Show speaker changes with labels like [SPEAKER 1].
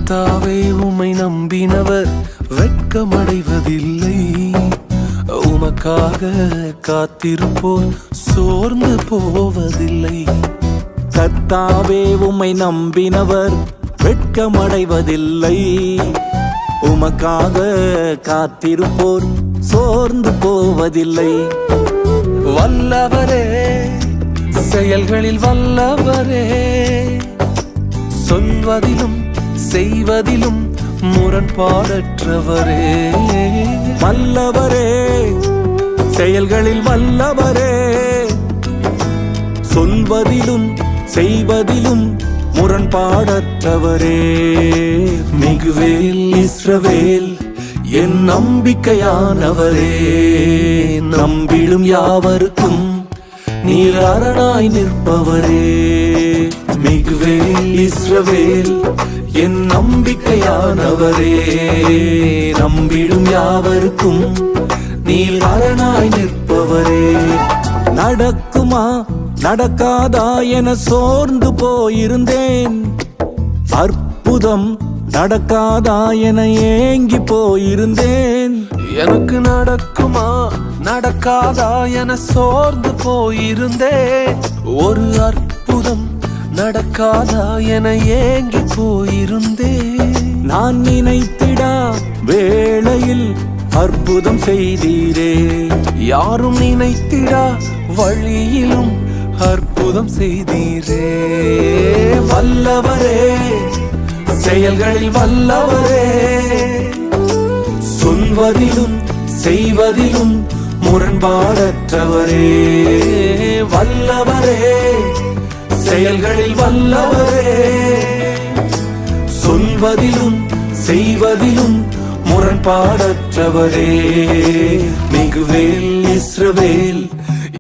[SPEAKER 1] கர்த்தாவே உம்மை நம்பினவர் வெட்கமடைவதில்லை. உமக்காக காத்திருப்போர் சோர்ந்து போவதில்லை.
[SPEAKER 2] கர்த்தாவே உம்மை நம்பினவர் வெட்கமடைவதில்லை. உமக்காக காத்திருப்போர் சோர்ந்து போவதில்லை.
[SPEAKER 1] வல்லவரே, செயல்களில் வல்லவரே, சொல்வதிலும் செய்வதிலும் முரண்பாடற்றவரே.
[SPEAKER 2] வல்லவரே, செயல்களில் வல்லவரே, சொல்வதிலும் செய்வதிலும் முரண்பாடற்றவரே.
[SPEAKER 1] மிகுவேல் இஸ்ரவேல் என் நம்பிக்கையானவரே, நம்பிடும் யாவருக்கும் நீர் அரணாய் நிற்பவரே. மிகுவேல் இஸ்ரவேல் என் நம்பிக்கையானவரே, நம்பிடும் யாவருக்கும் நீர் அரணாய் நிற்பவரே.
[SPEAKER 2] நடக்குமா நடக்காதா என சோர்ந்து போயிருந்தேன். அற்புதம் நடக்காதா என ஏங்கி போயிருந்தேன்.
[SPEAKER 1] எனக்கு நடக்குமா நடக்காதா என சோர்ந்து போயிருந்தேன். ஒரு அற்புதம் நடக்காதா என ஏங்கி போயிருந்தேன்.
[SPEAKER 2] நான் நினைத்திடா வேளையில் அற்புதம் செய்தீரே.
[SPEAKER 1] யாரும் நினைத்திடா வழியிலும் அற்புதம் செய்தீரே. வல்லவரே, செயல்களில் வல்லவரே, சொல்வதிலும் செய்வதிலும் முரண்பாடற்றவரே. வல்லவரே, செயல்களில் வல்லவரே, சொல்வதிலும் செய்வதிலும் முரண்பாடற்றவரே. மிகுவேல் இஸ்ரவேல்